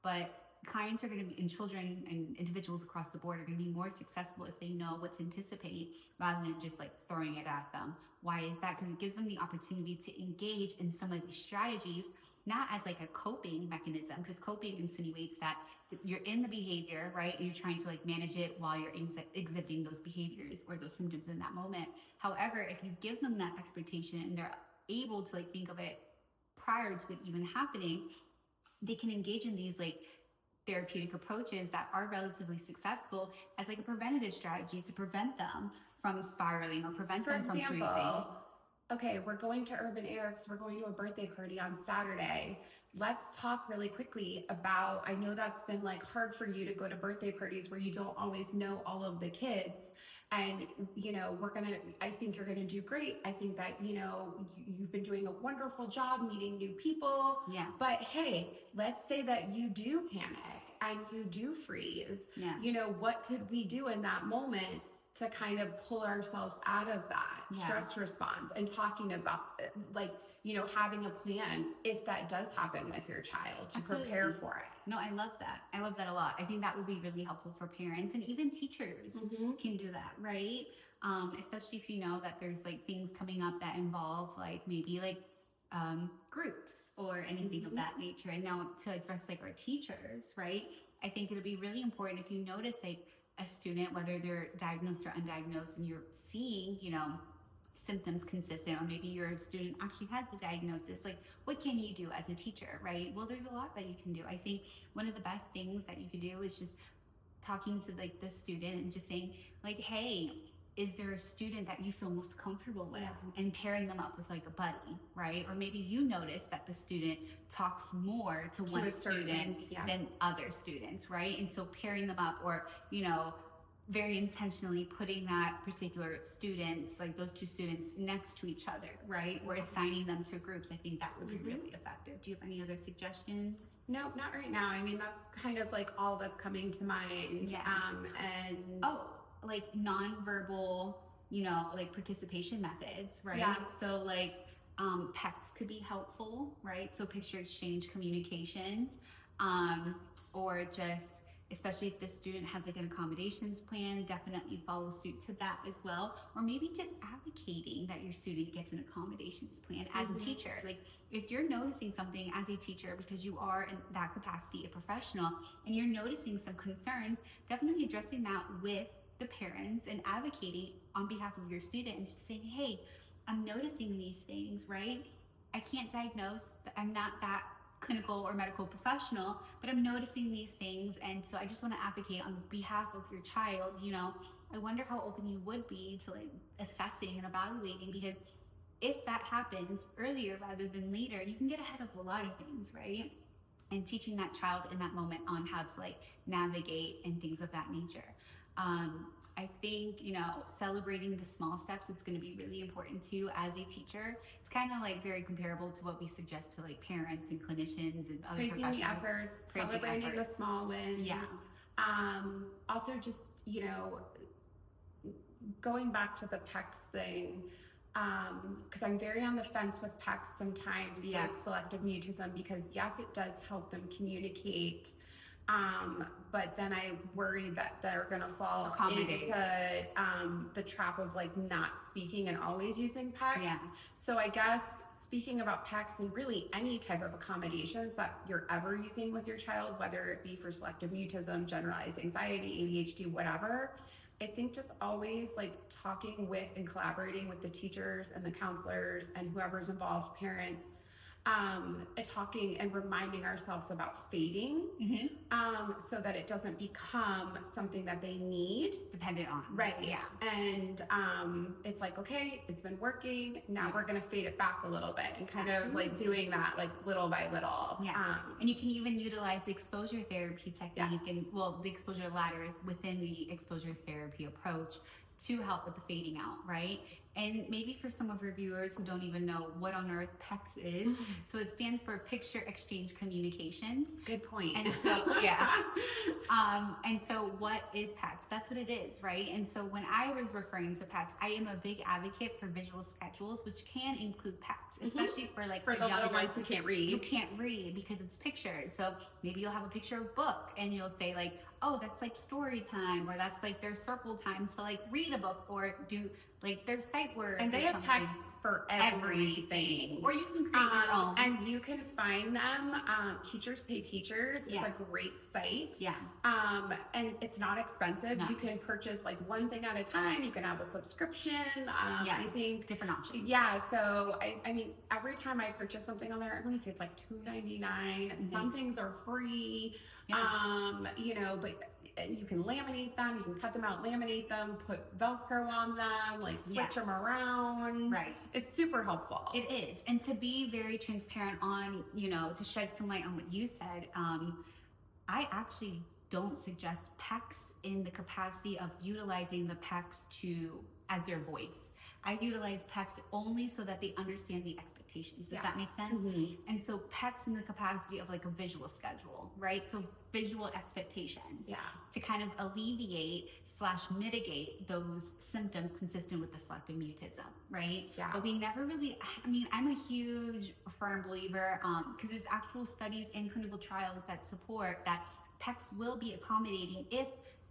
But clients are going to be, and children and individuals across the board are going to be more successful if they know what to anticipate rather than just like throwing it at them. Why is that? Because it gives them the opportunity to engage in some of these strategies, not as like a coping mechanism, because coping insinuates that you're in the behavior, right? And you're trying to like manage it while you're exhibiting those behaviors or those symptoms in that moment. However, if you give them that expectation and they're able to like think of it prior to it even happening, they can engage in these like therapeutic approaches that are relatively successful as like a preventative strategy to prevent them from spiraling or prevent them from freezing. Okay, we're going to Urban Air because we're going to a birthday party on Saturday. Let's talk really quickly about, I know that's been like hard for you to go to birthday parties where you don't always know all of the kids. And, I think you're going to do great. I think that, you've been doing a wonderful job meeting new people. Yeah. But hey, let's say that you do panic and you do freeze. Yeah. What could we do in that moment to kind of pull ourselves out of that stress response, and talking about having a plan if that does happen with your child to prepare for it. No, I love that. I love that a lot. I think that would be really helpful for parents, and even teachers can do that, right? Especially if you know that there's like things coming up that involve like maybe like groups or anything of that nature. And now to address like our teachers, right? I think it'll be really important if you notice like a student, whether they're diagnosed or undiagnosed, and you're seeing, symptoms consistent, or maybe your student actually has the diagnosis, like what can you do as a teacher, right? Well, there's a lot that you can do. I think one of the best things that you can do is just talking to like the student and just saying like, hey, is there a student that you feel most comfortable with, and pairing them up with like a buddy, right? Or maybe you notice that the student talks more to one student than other students, right? And so pairing them up, or, very intentionally putting that particular students, like those two students next to each other, right? Or assigning them to groups. I think that would be really effective. Do you have any other suggestions? No, not right now. I mean, that's kind of like all that's coming to mind. Yeah. And like nonverbal, like participation methods, right? Yeah. So like PECs could be helpful, right? So picture exchange communications, or just, especially if the student has like an accommodations plan, definitely follow suit to that as well. Or maybe just advocating that your student gets an accommodations plan as a teacher. Like if you're noticing something as a teacher, because you are in that capacity a professional, and you're noticing some concerns, definitely addressing that with the parents and advocating on behalf of your student, and just saying, hey, I'm noticing these things, right? I can't diagnose, I'm not that clinical or medical professional, but I'm noticing these things, and so I just want to advocate on behalf of your child. I wonder how open you would be to like assessing and evaluating, because if that happens earlier rather than later, you can get ahead of a lot of things, right? And teaching that child in that moment on how to like navigate and things of that nature. I think, celebrating the small steps is going to be really important too as a teacher. It's kind of like very comparable to what we suggest to like parents and clinicians and other praising the efforts, celebrating the small wins. Yeah. Also just, going back to the PECS thing, because I'm very on the fence with PECS sometimes with selective mutism, because yes, it does help them communicate. But then I worry that they're going to fall into the trap of like not speaking and always using PECS. Yeah. So I guess speaking about PECS and really any type of accommodations that you're ever using with your child, whether it be for selective mutism, generalized anxiety, ADHD, whatever, I think just always like talking with and collaborating with the teachers and the counselors and whoever's involved, parents, talking and reminding ourselves about fading, so that it doesn't become something that they need. Dependent on. Right. Yeah. And it's like, okay, it's been working. Now we're going to fade it back a little bit and kind of like doing that like little by little. Yeah. And you can even utilize the exposure therapy technique and the exposure ladder within the exposure therapy approach to help with the fading out, right? And maybe for some of your viewers who don't even know what on earth PECS is, so it stands for Picture Exchange Communications. Good point. And so, and so what is PECS? That's what it is, right? And so when I was referring to PECS, I am a big advocate for visual schedules, which can include PECS, especially for like for the little ones who can't read. You can't read because it's pictures. So maybe you'll have a picture of a book and you'll say like, oh, that's like story time, or that's like their circle time to like read a book or do like their sight words. And they have PECS for everything. Or you can create your own. And you can find them. Teachers Pay Teachers is a great site. Yeah. And it's not expensive. No. You can purchase like one thing at a time. You can have a subscription. I think different options. Yeah. So I mean, every time I purchase something on there, I'm going to say it's like $2.99. Some things are free. You know, but you can laminate them, you can cut them out, laminate them, put Velcro on them, like switch them around. Right. It's super helpful. It is. And to be very transparent on, you know, to shed some light on what you said, I actually don't suggest PECS in the capacity of utilizing the PECS as their voice. I utilize PECS only so that they understand the expectations. Does that make sense? And so PECS in the capacity of like a visual schedule, right? So visual expectations to kind of alleviate / mitigate those symptoms consistent with the selective mutism, right? But we never really, I mean, I'm a huge firm believer because there's actual studies and clinical trials that support that PECS will be accommodating if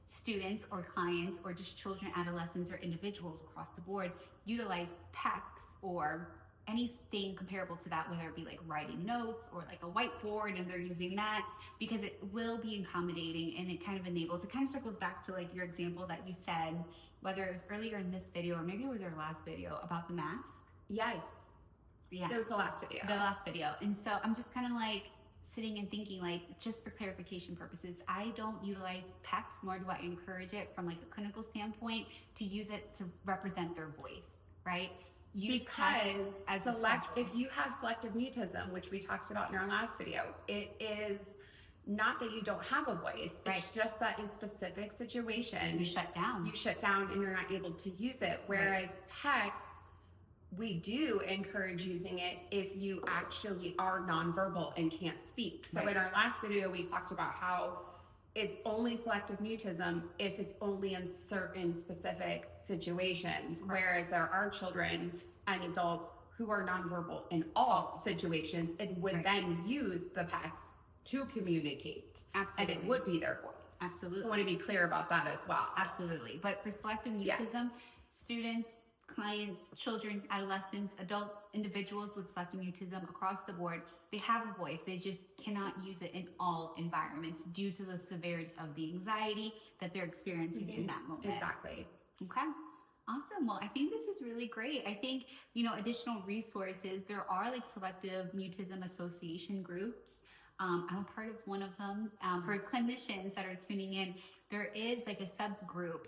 students or clients or just children, adolescents, or individuals across the board utilize PECS or anything comparable to that, whether it be like writing notes or like a whiteboard and they're using that, because it will be accommodating and it kind of enables, it kind of circles back to like your example that you said, whether it was earlier in this video or maybe it was our last video about the mask. Yes. Yeah. It was the last video. The last video. And so I'm just kind of like sitting and thinking, like, just for clarification purposes, I don't utilize PECS, nor do I encourage it from like a clinical standpoint to use it to represent their voice, right? Because if you have selective mutism, which we talked about in our last video, it is not that you don't have a voice. It's just that in specific situations you shut down. You shut down and you're not able to use it. Whereas PECS, we do encourage using it if you actually are nonverbal and can't speak. So in our last video, we talked about how it's only selective mutism if it's only in certain specific situations, whereas there are children and adults who are nonverbal in all situations and would then use the PECS to communicate. Absolutely. And it would be their voice. Absolutely. So I want to be clear about that as well. Absolutely. But for selective mutism, students, clients, children, adolescents, adults, individuals with selective mutism across the board, they have a voice. They just cannot use it in all environments due to the severity of the anxiety that they're experiencing in that moment. Exactly. Okay. Awesome. Well, I think this is really great. I think, you know, additional resources, there are like selective mutism association groups. I'm a part of one of them. For clinicians that are tuning in, there is like a subgroup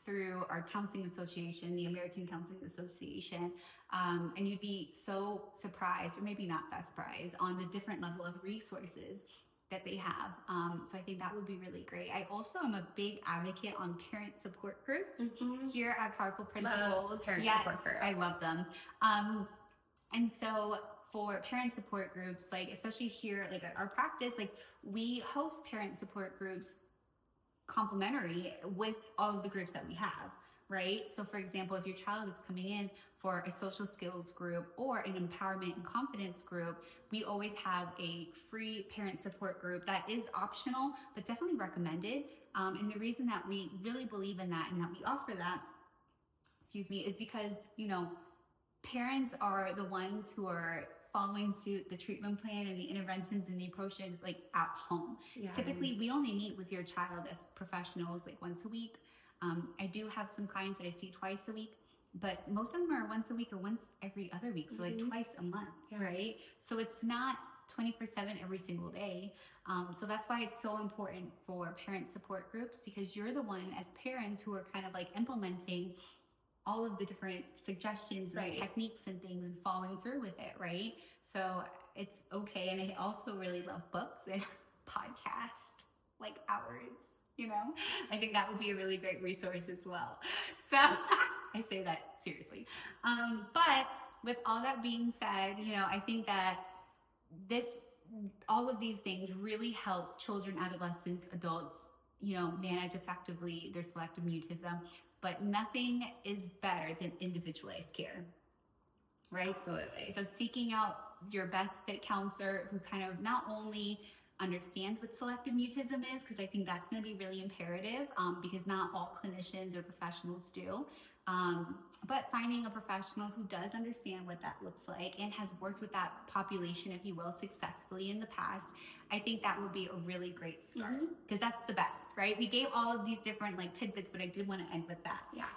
through our counseling association, the American Counseling Association, and you'd be so surprised, or maybe not that surprised, on the different level of resources that they have. So I think that would be really great. I also am a big advocate on parent support groups here at Powerful Principals. Parent support groups. I love them. And so for parent support groups, like especially here, like at our practice, like we host parent support groups complementary with all of the groups that we have, right? So for example, if your child is coming in for a social skills group or an empowerment and confidence group, we always have a free parent support group that is optional, but definitely recommended. And the reason that we really believe in that and that we offer that, is because, you know, parents are the ones who are following suit, the treatment plan and the interventions and the approaches like at home. Typically, we only meet with your child as professionals like once a week. I do have some clients that I see twice a week, but most of them are once a week or once every other week. So like twice a month, right? So it's not 24/7 every single day. So that's why it's so important for parent support groups, because you're the one as parents who are kind of like implementing all of the different suggestions and techniques and things and following through with it, right? So it's okay. And I also really love books and podcasts, like ours, you know? I think that would be a really great resource as well. So I say that seriously. But with all that being said, you know, I think that all of these things really help children, adolescents, adults, you know, manage effectively their selective mutism. But nothing is better than individualized care, right? Absolutely. So seeking out your best fit counselor who kind of not only understands what selective mutism is, because I think that's going to be really imperative, because not all clinicians or professionals do, but finding a professional who does understand what that looks like and has worked with that population, if you will, successfully in the past, I think that would be a really great start, because that's the best, right? We gave all of these different like tidbits, but I did want to end with that. Yeah.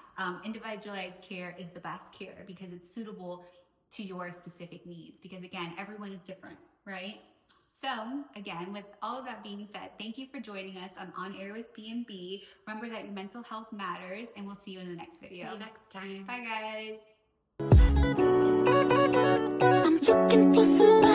Individualized care is the best care because it's suitable to your specific needs, because again, everyone is different, right? So again, with all of that being said, thank you for joining us on Air with B&B. Remember that your mental health matters, and we'll see you in the next video. See you next time. Bye guys. I'm looking for somebody.